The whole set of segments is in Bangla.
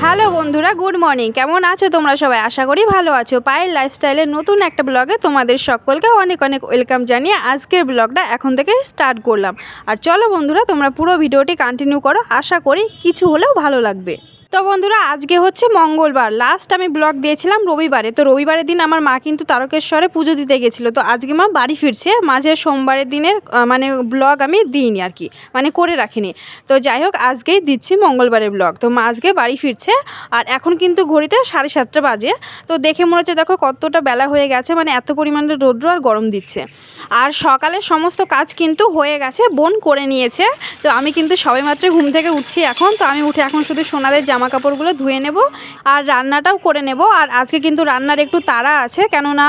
হ্যালো বন্ধুরা, গুড মর্নিং। কেমন আছো তোমরা সবাই? আশা করি ভালো আছো। পায়েল লাইফস্টাইলের নতুন একটা ব্লগে তোমাদের সকলকে অনেক অনেক ওয়েলকাম জানিয়ে আজকের ব্লগটা এখন থেকে স্টার্ট করলাম। আর চলো বন্ধুরা, তোমরা পুরো ভিডিওটি কন্টিনিউ করো, আশা করি কিছু হলেও ভালো লাগবে। তো বন্ধুরা, আজকে হচ্ছে মঙ্গলবার। লাস্ট আমি ব্লগ দিয়েছিলাম রবিবারে। তো রবিবারের দিন আমার মা কিন্তু তারকেশ্বরে পুজো দিতে গেছিলো। তো আজকে মা বাড়ি ফিরছে। মাঝে সোমবারের দিনের মানে ব্লগ আমি দিইনি আর কি, মানে করে রাখিনি। তো যাই হোক, আজকেই দিচ্ছি মঙ্গলবারের ব্লগ। তো মা আজকে বাড়ি ফিরছে আর এখন কিন্তু ঘড়িতে 7:30 বাজে। তো দেখে মনে হচ্ছে দেখো কতটা বেলা হয়ে গেছে, মানে এত পরিমাণে রৌদ্র আর গরম দিচ্ছে। আর সকালে সমস্ত কাজ কিন্তু হয়ে গেছে, বোন করে নিয়েছে। তো আমি কিন্তু সবেমাত্র ঘুম থেকে উঠছি এখন। তো আমি উঠে এখন শুধু সোনাদের জামা কাপড়গুলো ধুয়ে নেব আর রান্নাটাও করে নেব। আর আজকে কিন্তু রান্নার একটু তাড়া আছে, কেননা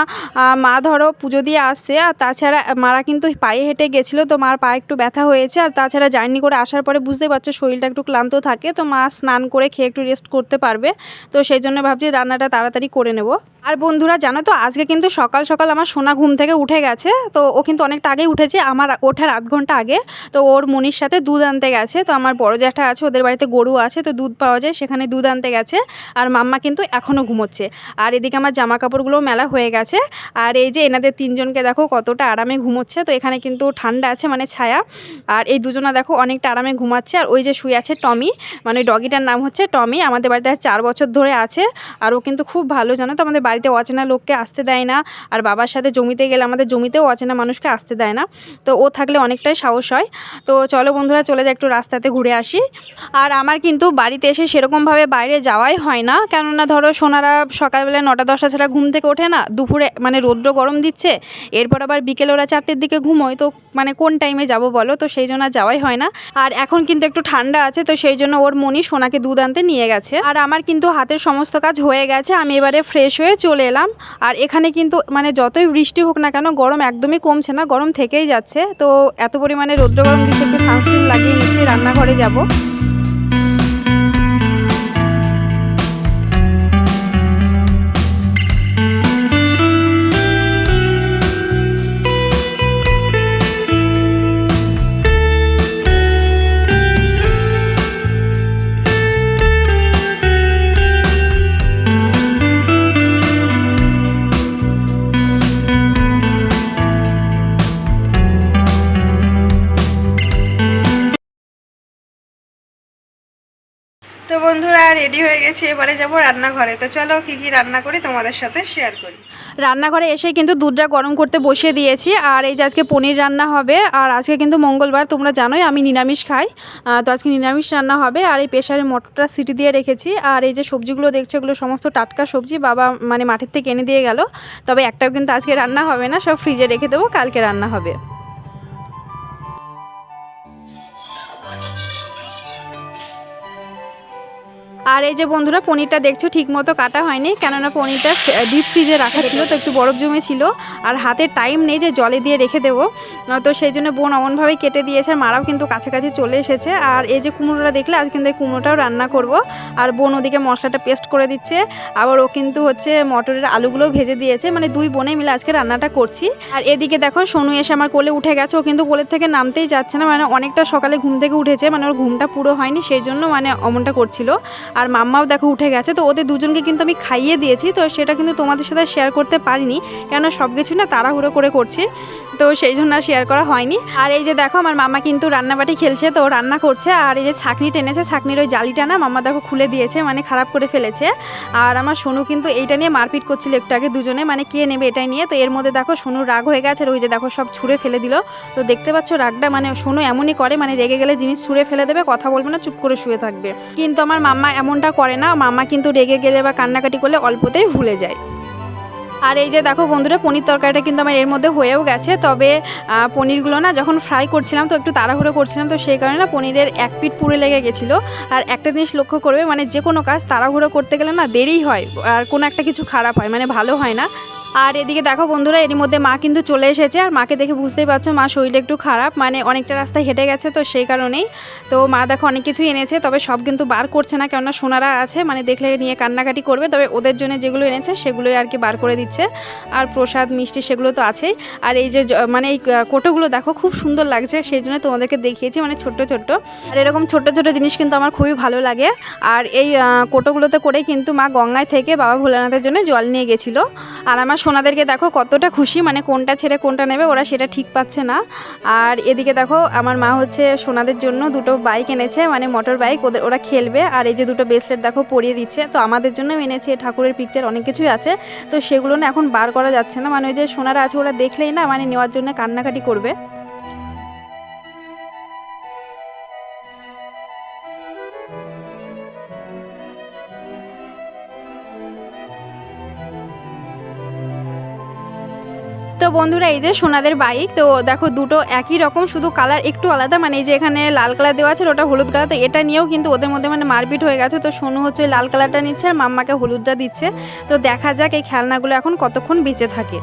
মা ধরো পুজো দিয়ে আসছে। আর তাছাড়া মারা কিন্তু পায়ে হেঁটে গেছিলো, তো মার পায়ে একটু ব্যথা হয়েছে। আর তাছাড়া জার্নি করে আসার পরে বুঝতে পারছো শরীরটা একটু ক্লান্ত থাকে। তো মা স্নান করে খেয়ে একটু রেস্ট করতে পারবে। তো সেই জন্য ভাবছি রান্নাটা তাড়াতাড়ি করে নেব। আর বন্ধুরা জানো তো, আজকে কিন্তু সকাল সকাল আমার সোনা ঘুম থেকে উঠে গেছে। তো ও কিন্তু অনেকটা আগেই উঠেছে, আমার ওঠার আধ ঘন্টা আগে। তো ওর মনির সাথে দুধ আনতে গেছে। তো আমার বড় জ্যাঠা আছে, ওদের বাড়িতে গরু আছে, তো দুধ পাওয়া যায়, সেখানে দুধ আনতে গেছে। আর মাম্মা কিন্তু এখনও ঘুমোচ্ছে। আর এদিকে আমার জামা কাপড়গুলোও মেলা হয়ে গেছে। আর এই যে এনাদের তিনজনকে দেখো কতটা আরামে ঘুমোচ্ছে। তো এখানে কিন্তু ঠান্ডা আছে, মানে ছায়া। আর এই দুজনা দেখো অনেকটা আরামে ঘুমাচ্ছে। আর ওই যে শুয়ে আছে টমি, মানে ডগিটার নাম হচ্ছে টমি। আমাদের বাড়িতে 4 বছর ধরে আছে। আর ও কিন্তু খুব ভালো, জানো তো, আমাদের বাড়িতে অচেনা লোককে আসতে দেয় না। আর বাবার সাথে জমিতে গেলে আমাদের জমিতেও অচেনা মানুষকে আসতে দেয় না। তো ও থাকলে অনেকটাই সাহস হয়। তো চলো বন্ধুরা, চলে যাই একটু রাস্তাতে ঘুরে আসি। আর আমার কিন্তু বাড়িতে এসে সেরকমভাবে বাইরে যাওয়াই হয় না, কেননা ধরো সোনারা সকালবেলা 9টা-10টা ছাড়া ঘুম থেকে ওঠে না। দুপুরে মানে রৌদ্র গরম দিচ্ছে, এরপর আবার বিকেলে ওরা 4টের দিকে ঘুমোয়। তো মানে কোন টাইমে যাব বলো? তো সেই জন্য যাওয়াই হয় না। আর এখন কিন্তু একটু ঠান্ডা আছে, তো সেই জন্য ওর মনি সোনাকে দুধ আনতে নিয়ে গেছে। আর আমার কিন্তু হাতের সমস্ত কাজ হয়ে গেছে, আমি এবারে ফ্রেশ হয়ে চলে এলাম। আর এখানে কিন্তু মানে যতই বৃষ্টি হোক না কেন, গরম একদমই কমছে না, গরম থেকেই যাচ্ছে। তো এত পরিমাণে রৌদ্র গরম দিচ্ছে, একটু সানস্ক্রিন লাগিয়ে নিচ্ছি, রান্নাঘরে যাব। তো বন্ধুরা, রেডি হয়ে গেছি, এবারে যাব রান্নাঘরে। তো চলো কী কী রান্না করি তোমাদের সাথে শেয়ার করি। রান্নাঘরে এসে কিন্তু দুধটা গরম করতে বসিয়ে দিয়েছি। আর এই যে আজকে পনির রান্না হবে। আর আজকে কিন্তু মঙ্গলবার, তোমরা জানোই আমি নিরামিষ খাই। তো আজকে নিরামিষ রান্না হবে। আর এই প্রেসারে মটরটা সিটি দিয়ে রেখেছি। আর এই যে সবজিগুলো দেখছো, এগুলো সমস্ত টাটকা সবজি, বাবা মানে মাঠের থেকে এনে দিয়ে গেল। তবে একটাও কিন্তু আজকে রান্না হবে না, সব ফ্রিজে রেখে দেবো, কালকে রান্না হবে। আর এই যে বন্ধুরা, পনিরটা দেখছো ঠিক মতো কাটা হয়নি, কেননা পনিরটা ডিপ ফ্রিজে রাখা ছিল, তো একটু বরফ জমে ছিল। আর হাতে টাইম নেই যে জলে দিয়ে রেখে দেবো। তো সেই জন্য বোন অমনভাবেই কেটে দিয়েছে। মারাও কিন্তু কাছাকাছি চলে এসেছে। আর এই যে কুমড়োটা দেখলে, আজ কিন্তু এই কুমড়োটাও রান্না করব। আর বোন ওদিকে মশলাটা পেস্ট করে দিচ্ছে। আবার ও কিন্তু হচ্ছে মটরের আলুগুলোও ভেজে দিয়েছে, মানে দুই বোনে মিলে আজকে রান্নাটা করছি। আর এদিকে দেখো সোনু এসে আমার কোলে উঠে গেছে। ও কিন্তু কোলের থেকে নামতেই যাচ্ছে না, মানে অনেকটা সকালে ঘুম থেকে উঠেছে, মানে ওর ঘুমটা পুরো হয়নি, সেই জন্য মানে অমনটা করছিল। আর মাম্মাও দেখো উঠে গেছে। তো ওদের দুজনকে কিন্তু আমি খাইয়ে দিয়েছি। তো সেটা কিন্তু তোমাদের সাথে শেয়ার করতে পারিনি, কেন সব কিছু না তাড়াহুড়ো করে করছি, তো সেই জন্য আর শেয়ার করা হয়নি। আর এই যে দেখো আমার মামা কিন্তু রান্নাবাটি খেলছে, তো রান্না করছে। আর এই যে ছাঁকনি টেনেছে, ছাঁকনির ওই জালিটা না মাম্মা দেখো খুলে দিয়েছে, মানে খারাপ করে ফেলেছে। আর আমার সোনু কিন্তু এইটা নিয়ে মারপিট করছিল একটু আগে দুজনে, মানে কে নেবে এটাই নিয়ে। তো এর মধ্যে দেখো সোনু রাগ হয়ে গেছে, আর ওই যে দেখো সব ছুঁড়ে ফেলে দিল। তো দেখতে পাচ্ছ রাগটা, মানে সোনু এমনই করে, মানে রেগে গেলে জিনিস ছুঁড়ে ফেলে দেবে, কথা বলবে না, চুপ করে শুয়ে থাকবে। কিন্তু আমার মাম্মা এমনটা করে না, মাম্মা কিন্তু রেগে গেলে বা কান্নাকাটি করলে অল্পতেই ভুলে যায়। আর এই যে দেখো বন্ধুরা, পনির তরকারিটা কিন্তু আমার এর মধ্যে হয়েও গেছে। তবে পনিরগুলো না যখন ফ্রাই করছিলাম, তো একটু তাড়াহুড়ো করছিলাম, তো সেই কারণে না পনিরের এক পিঠ পুড়ে লেগে গেছিলো। আর একটা জিনিস লক্ষ্য করবে, মানে যে কোনো কাজ তাড়াহুড়ো করতে গেলে না দেরিই হয়, আর কোনো একটা কিছু খারাপ হয়, মানে ভালো হয় না। আর এদিকে দেখো বন্ধুরা, এর মধ্যে মা কিন্তু চলে এসেছে। আর মাকে দেখে বুঝতেই পারছো মা শরীরটা একটু খারাপ, মানে অনেকটা রাস্তা হেঁটে গেছে, তো সেই কারণেই। তো মা দেখো অনেক কিছুই এনেছে, তবে সব কিন্তু বার করছে না, কেননা সোনারা আছে, মানে দেখলে নিয়ে কান্নাকাটি করবে। তবে ওদের জন্য যেগুলো এনেছে সেগুলোই আর কি বার করে দিচ্ছে। আর প্রসাদ মিষ্টি সেগুলো তো আছেই। আর এই যে মানে এই কোটোগুলো দেখো খুব সুন্দর লাগছে, সেই জন্য তোমাদেরকে দেখিয়েছি, মানে ছোট্ট ছোট্ট। আর এরকম ছোট্ট ছোট্ট জিনিস কিন্তু আমার খুবই ভালো লাগে। আর এই কোটোগুলোতে করেই কিন্তু মা গঙ্গায় থেকে বাবা ভোলানাথের জন্য জল নিয়ে গেছিলো। আর আমার সোনাদেরকে দেখো কতটা খুশি, মানে কোনটা ছেড়ে কোনটা নেবে ওরা সেটা ঠিক পাচ্ছে না। আর এদিকে দেখো আমার মা হচ্ছে সোনাদের জন্য দুটো বাইক এনেছে, মানে মোটর বাইক, ওরা খেলবে। আর এই যে দুটো ব্রেসলেট দেখো পরিয়ে দিচ্ছে। তো আমাদের জন্য এনেছে ঠাকুরের পিকচার, অনেক কিছুই আছে, তো সেগুলো না এখন বার করা যাচ্ছে না, মানে ওই যে সোনারা আছে ওরা দেখলেই না মানে নেওয়ার জন্য কান্নাকাটি করবে। তো বন্ধুরা এই যে সোনাদের বাইক, তো দেখো দুটো একই রকম, শুধু কালার একটু আলাদা, মানে এই যে এখানে লাল কালার দেওয়া আছে, ওটা হলুদ কালার। তো এটা নিয়েও কিন্তু ওদের মধ্যে মানে মারপিট হয়ে গেছে। তো সোনু হচ্ছে লাল কালারটা নিচ্ছে আর মাম্মাকে হলুদটা দিচ্ছে। তো দেখা যাক এই খেলনাগুলো এখন কতক্ষণ বেঁচে থাকে।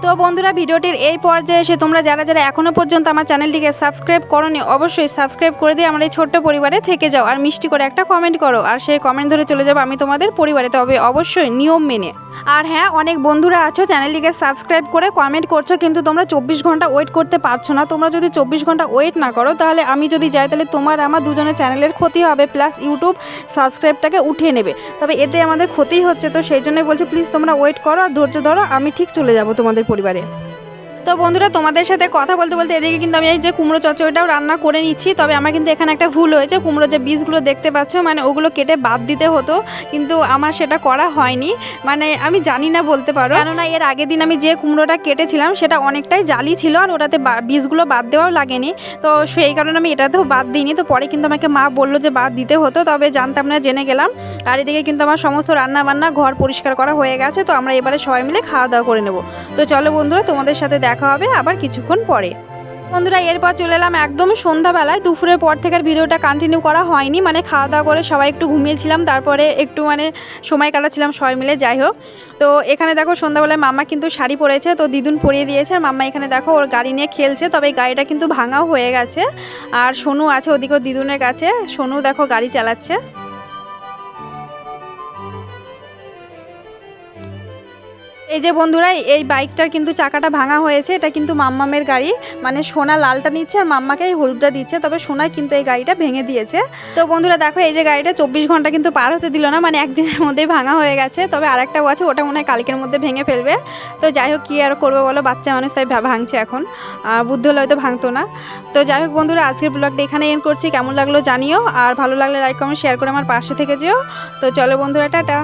তো বন্ধুরা ভিডিওটির এই পর্যায়ে এসে তোমরা যারা যারা এখনও পর্যন্ত আমার চ্যানেলটিকে সাবস্ক্রাইব করোনি, অবশ্যই সাবস্ক্রাইব করে দিয়ে আমার এই ছোট্ট পরিবারে থেকে যাও। আর মিষ্টি করে একটা কমেন্ট করো, আর সেই কমেন্ট ধরে চলে যাবো আমি তোমাদের পরিবারে, তবে অবশ্যই নিয়ম মেনে। আর হ্যাঁ, অনেক বন্ধুরা আছো চ্যানেলটিকে সাবস্ক্রাইব করে কমেন্ট করছো, কিন্তু তোমরা 24 ঘন্টা ওয়েট করতে পারছো না। তোমরা যদি 24 ঘন্টা ওয়েট না করো, তাহলে আমি যদি যাই তাহলে তোমার আমার দুজনের চ্যানেলের ক্ষতি হবে, প্লাস ইউটিউব সাবস্ক্রাইবটাকে উঠিয়ে নেবে। তবে এতে আমাদের ক্ষতিই হচ্ছে, তো সেই জন্যই বলছি প্লিজ তোমরা ওয়েট করো আর ধৈর্য ধরো, আমি ঠিক চলে যাবো তোমাদের পরিবারে। তো বন্ধুরা তোমাদের সাথে কথা বলতে বলতে এদিকে কিন্তু আমি এই যে কুমড়ো চচ্চড়িটাও রান্না করে নিচ্ছি। তবে আমার কিন্তু এখানে একটা ভুল হয়েছে, কুমড়ো যে বীজগুলো দেখতে পাচ্ছ মানে ওগুলো কেটে বাদ দিতে হতো, কিন্তু আমার সেটা করা হয়নি, মানে আমি জানি না বলতে পারো। কেননা এর আগের দিন আমি যে কুমড়োটা কেটেছিলাম সেটা অনেকটাই জালি ছিল, আর ওটাতে বীজগুলো বাদ দেওয়াও লাগেনি, তো সেই কারণে আমি এটাতেও বাদ দিইনি। তো পরে কিন্তু আমাকে মা বললো যে বাদ দিতে হতো, তবে জানতাম না, জেনে গেলাম। আর এদিকে কিন্তু আমার সমস্ত রান্না বান্না ঘর পরিষ্কার করা হয়ে গেছে। তো আমরা এবারে সবাই মিলে খাওয়া দাওয়া করে নেব। তো চলো বন্ধুরা তোমাদের সাথে দেখা হবে আবার কিছুক্ষণ পরে। বন্ধুরা এরপর চলে এলাম একদম সন্ধ্যাবেলায়, দুপুরের পর থেকে ভিডিওটা কন্টিনিউ করা হয়নি, মানে খাওয়া দাওয়া করে সবাই একটু ঘুমিয়েছিলাম, তারপরে একটু মানে সময় কাটাচ্ছিলাম সবাই মিলে। যাই হোক, তো এখানে দেখো সন্ধ্যাবেলায় মাম্মা কিন্তু শাড়ি পরেছে, তো দিদুন পরিয়ে দিয়েছে। আর মাম্মা এখানে দেখো ওর গাড়ি নিয়ে খেলছে, তবে এই গাড়িটা কিন্তু ভাঙাও হয়ে গেছে। আর সোনু আছে ওদিকে দিদুনের কাছে, সোনু দেখো গাড়ি চালাচ্ছে। এই যে বন্ধুরা এই বাইকটার কিন্তু চাকাটা ভাঙা হয়েছে, এটা কিন্তু মাম্মামের গাড়ি, মানে সোনা লালটা নিচ্ছে আর মাম্মাকে এই হলুদটা দিচ্ছে, তবে সোনাই কিন্তু এই গাড়িটা ভেঙে দিয়েছে। তো বন্ধুরা দেখো এই যে গাড়িটা 24 ঘন্টা কিন্তু পার হতে দিল না, মানে একদিনের মধ্যেই ভাঙা হয়ে গেছে। তবে আরেকটাও আছে, ওটা মনে হয় কালকের মধ্যে ভেঙে ফেলবে। তো যাই হোক কী আর করবো বলো, বাচ্চা মানুষ তাই ভাঙছে এখন, বুদ্ধি হলে হয়তো ভাঙতো না। তো যাই হোক বন্ধুরা আজকের ব্লগটা এখানে এন্ড করছি, কেমন লাগলো জানিও, আর ভালো লাগলে লাইক কমেন্ট শেয়ার করে আমার পাশে থেকে যেও। তো চলো বন্ধুরা, টাটা।